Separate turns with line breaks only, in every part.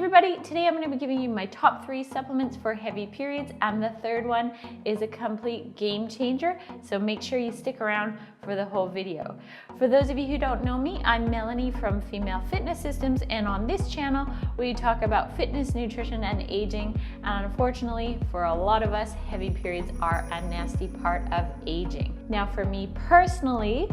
everybody, today I'm going to be giving you my top 3 supplements for heavy periods, and the third one is a complete game changer, so make sure you stick around for the whole video. For those of you who don't know me, I'm Melanie from Female Fitness Systems, and on this channel we talk about fitness, nutrition, and aging, and unfortunately for a lot of us, heavy periods are a nasty part of aging. Now for me personally,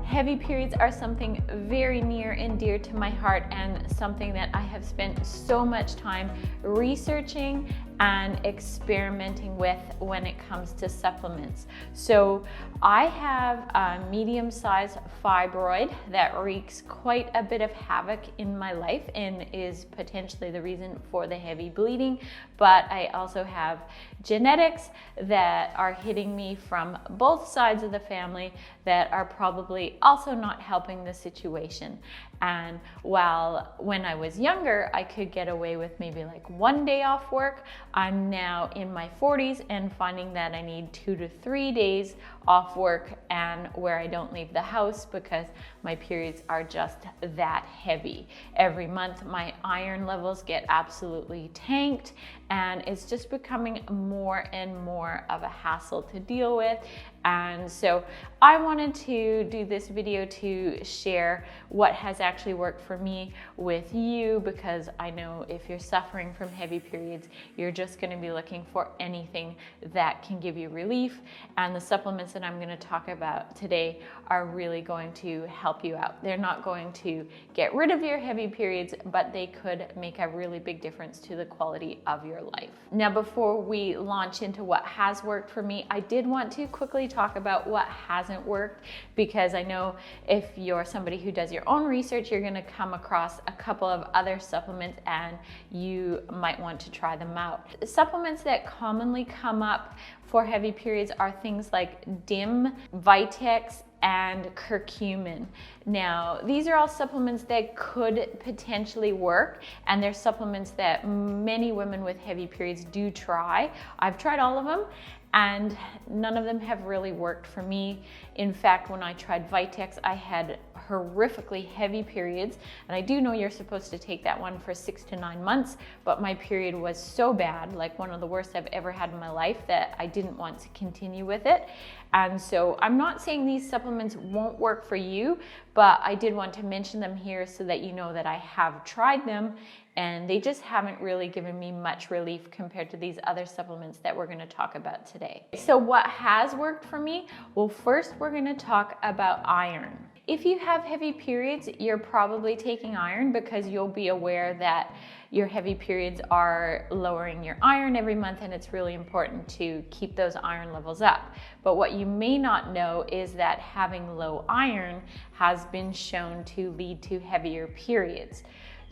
heavy periods are something very near and dear to my heart, and something that I have spent so much time researching and experimenting with when it comes to supplements. So I have a medium-sized fibroid that wreaks quite a bit of havoc in my life and is potentially the reason for the heavy bleeding, but I also have genetics that are hitting me from both sides of the family that are probably also not helping the situation. And while when I was younger, I could get away with maybe like 1 day off work, I'm now in my 40s and finding that I need 2 to 3 days off work and where I don't leave the house because my periods are just that heavy. Every month my iron levels get absolutely tanked, and it's just becoming more and more of a hassle to deal with. And so I wanted to do this video to share what has actually worked for me with you, because I know if you're suffering from heavy periods, you're just going to be looking for anything that can give you relief, and the supplements that I'm going to talk about today are really going to help you out. They're not going to get rid of your heavy periods, but they could make a really big difference to the quality of your life. Now, before we launch into what has worked for me, I did want to quickly talk about what hasn't worked, because I know if you're somebody who does your own research, you're going to come across a couple of other supplements and you might want to try them out. Supplements that commonly come up for heavy periods are things like DIM, Vitex, and curcumin. Now, these are all supplements that could potentially work, and they're supplements that many women with heavy periods do try. I've tried all of them, and none of them have really worked for me. In fact, when I tried Vitex, I had horrifically heavy periods, and I do know you're supposed to take that one for 6 to 9 months, but my period was so bad, like one of the worst I've ever had in my life, that I didn't want to continue with it. And so I'm not saying these supplements won't work for you, but I did want to mention them here so that you know that I have tried them, and they just haven't really given me much relief compared to these other supplements that we're going to talk about today. So what has worked for me? Well, first we're going to talk about iron. If you have heavy periods, you're probably taking iron because you'll be aware that your heavy periods are lowering your iron every month, and it's really important to keep those iron levels up. But what you may not know is that having low iron has been shown to lead to heavier periods.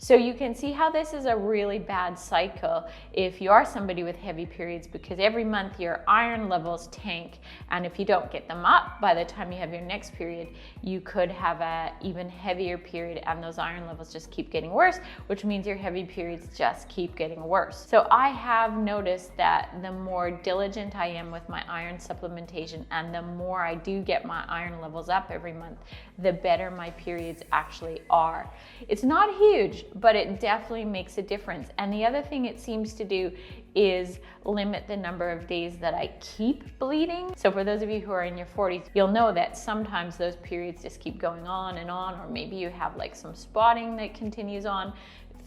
So you can see how this is a really bad cycle if you are somebody with heavy periods, because every month your iron levels tank, and if you don't get them up by the time you have your next period, you could have a even heavier period, and those iron levels just keep getting worse, which means your heavy periods just keep getting worse. So I have noticed that the more diligent I am with my iron supplementation, and the more I do get my iron levels up every month, the better my periods actually are. It's not huge, but it definitely makes a difference. And the other thing it seems to do is limit the number of days that I keep bleeding. So for those of you who are in your 40s, you'll know that sometimes those periods just keep going on and on, or maybe you have like some spotting that continues on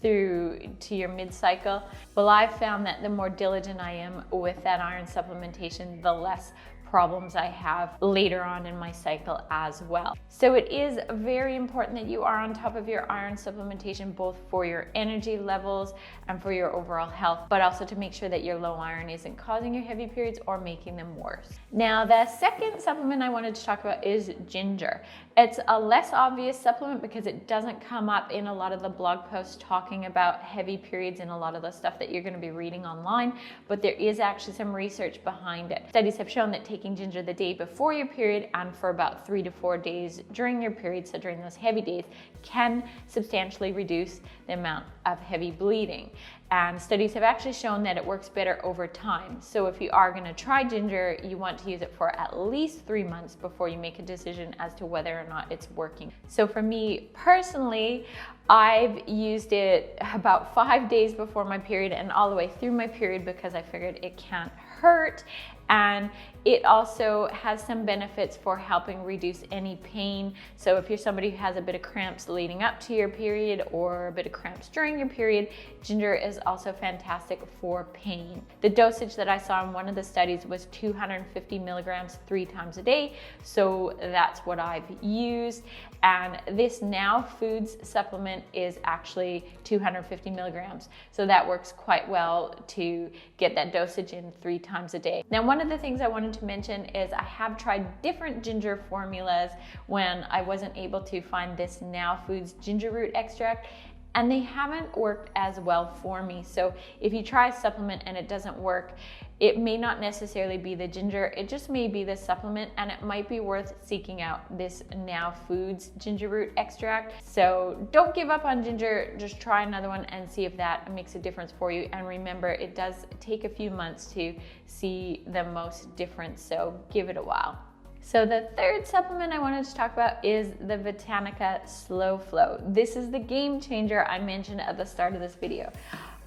through to your mid-cycle. Well, I've found that the more diligent I am with that iron supplementation, the less problems I have later on in my cycle as well. So it is very important that you are on top of your iron supplementation, both for your energy levels and for your overall health, but also to make sure that your low iron isn't causing your heavy periods or making them worse. Now, the second supplement I wanted to talk about is ginger. It's a less obvious supplement because it doesn't come up in a lot of the blog posts talking about heavy periods and a lot of the stuff that you're going to be reading online, but there is actually some research behind it. Studies have shown that taking ginger the day before your period and for about 3 to 4 days during your period, so during those heavy days, can substantially reduce the amount of heavy bleeding. And studies have actually shown that it works better over time. So if you are going to try ginger, you want to use it for at least 3 months before you make a decision as to whether or not it's working. So for me personally, I've used it about 5 days before my period and all the way through my period because I figured it can't hurt. And it also has some benefits for helping reduce any pain. So if you're somebody who has a bit of cramps leading up to your period or a bit of cramps during your period, ginger is also fantastic for pain. The dosage that I saw in one of the studies was 250 milligrams 3 times a day. So that's what I've used. And this Now Foods supplement is actually 250 milligrams. So that works quite well to get that dosage in 3 times a day. Now, one of the things I wanted to mention is I have tried different ginger formulas when I wasn't able to find this Now Foods ginger root extract, and they haven't worked as well for me. So if you try a supplement and it doesn't work, it may not necessarily be the ginger, it just may be the supplement, and it might be worth seeking out this Now Foods ginger root extract. So don't give up on ginger, just try another one and see if that makes a difference for you. And remember, it does take a few months to see the most difference, so give it a while. So the third supplement I wanted to talk about is the Botanica Slow Flow. This is the game changer I mentioned at the start of this video.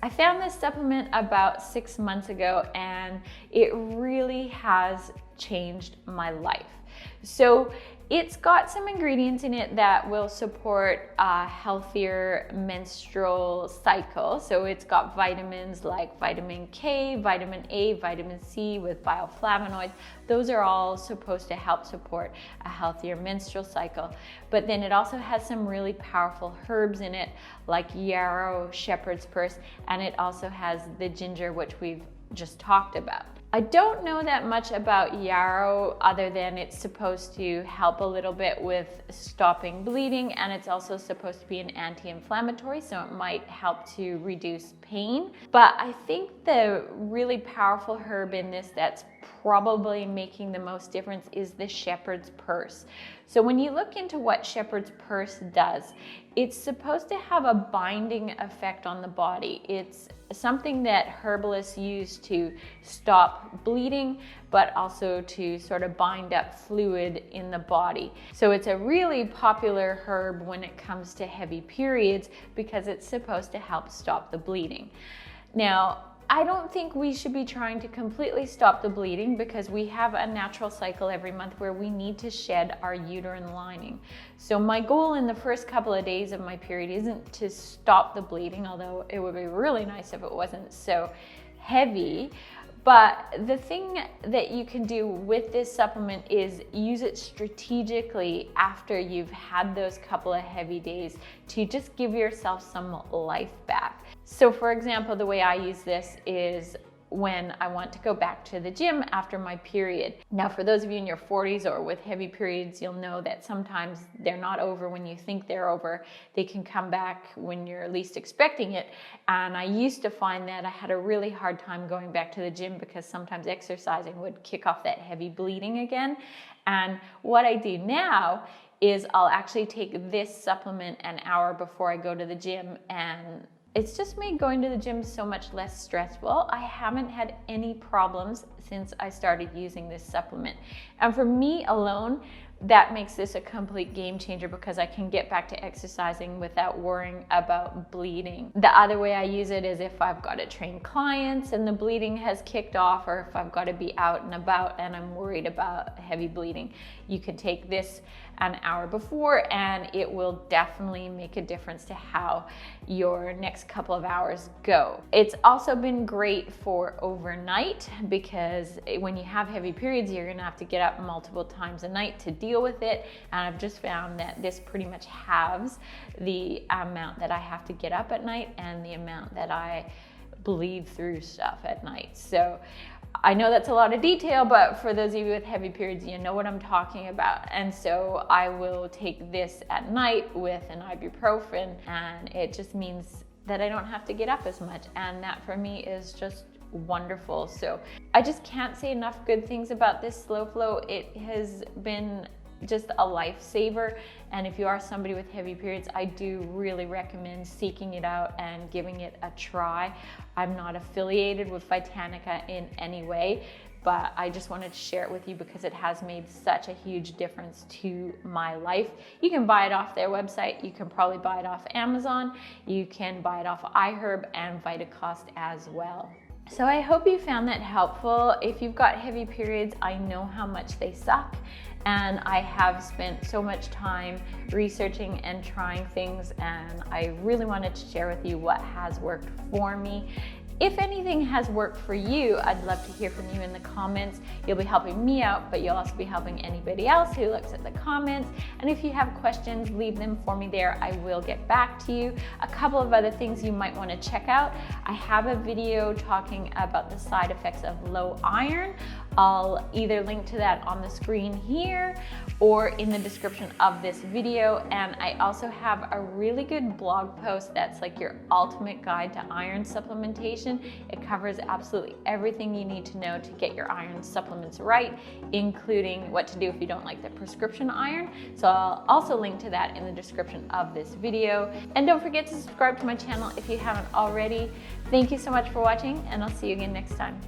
I found this supplement about 6 months ago and it really has changed my life. So it's got some ingredients in it that will support a healthier menstrual cycle. So it's got vitamins like vitamin K, vitamin A, vitamin C with bioflavonoids. Those are all supposed to help support a healthier menstrual cycle. But then it also has some really powerful herbs in it like yarrow, shepherd's purse, and it also has the ginger, which we've just talked about. I don't know that much about yarrow other than it's supposed to help a little bit with stopping bleeding, and it's also supposed to be an anti-inflammatory, so it might help to reduce pain. But I think the really powerful herb in this that's probably making the most difference is the shepherd's purse. So when you look into what shepherd's purse does, it's supposed to have a binding effect on the body. It's something that herbalists use to stop bleeding, but also to sort of bind up fluid in the body. So it's a really popular herb when it comes to heavy periods because it's supposed to help stop the bleeding. Now, I don't think we should be trying to completely stop the bleeding because we have a natural cycle every month where we need to shed our uterine lining. So my goal in the first couple of days of my period isn't to stop the bleeding, although it would be really nice if it wasn't so heavy. But the thing that you can do with this supplement is use it strategically after you've had those couple of heavy days to just give yourself some life back. So for example, the way I use this is when I want to go back to the gym after my period. Now, for those of you in your 40s or with heavy periods, you'll know that sometimes they're not over when you think they're over. They can come back when you're least expecting it. And I used to find that I had a really hard time going back to the gym because sometimes exercising would kick off that heavy bleeding again. And what I do now is I'll actually take this supplement an hour before I go to the gym, and it's just made going to the gym so much less stressful. I haven't had any problems since I started using this supplement. And for me alone, that makes this a complete game changer because I can get back to exercising without worrying about bleeding. The other way I use it is if I've got to train clients and the bleeding has kicked off, or if I've got to be out and about and I'm worried about heavy bleeding. You can take this an hour before and it will definitely make a difference to how your next couple of hours go. It's also been great for overnight because when you have heavy periods, you're gonna have to get up multiple times a night to deal with it. And I've just found that this pretty much halves the amount that I have to get up at night and the amount that I bleed through stuff at night. So I know that's a lot of detail, but for those of you with heavy periods, you know what I'm talking about. And so I will take this at night with an ibuprofen, and it just means that I don't have to get up as much. And that for me is just wonderful. So I just can't say enough good things about this Slow Flow. It has been just a lifesaver. And if you are somebody with heavy periods, I do really recommend seeking it out and giving it a try. I'm not affiliated with Vitanica in any way, but I just wanted to share it with you because it has made such a huge difference to my life. You can buy it off their website. You can probably buy it off Amazon. You can buy it off iHerb and Vitacost as well. So I hope you found that helpful. If you've got heavy periods, I know how much they suck, and I have spent so much time researching and trying things, and I really wanted to share with you what has worked for me. If anything has worked for you, I'd love to hear from you in the comments. You'll be helping me out, but you'll also be helping anybody else who looks at the comments. And if you have questions, leave them for me there. I will get back to you. A couple of other things you might want to check out. I have a video talking about the side effects of low iron. I'll either link to that on the screen here or in the description of this video. And I also have a really good blog post that's like your ultimate guide to iron supplementation. It covers absolutely everything you need to know to get your iron supplements right, including what to do if you don't like the prescription iron. So I'll also link to that in the description of this video. And don't forget to subscribe to my channel if you haven't already. Thank you so much for watching, and I'll see you again next time.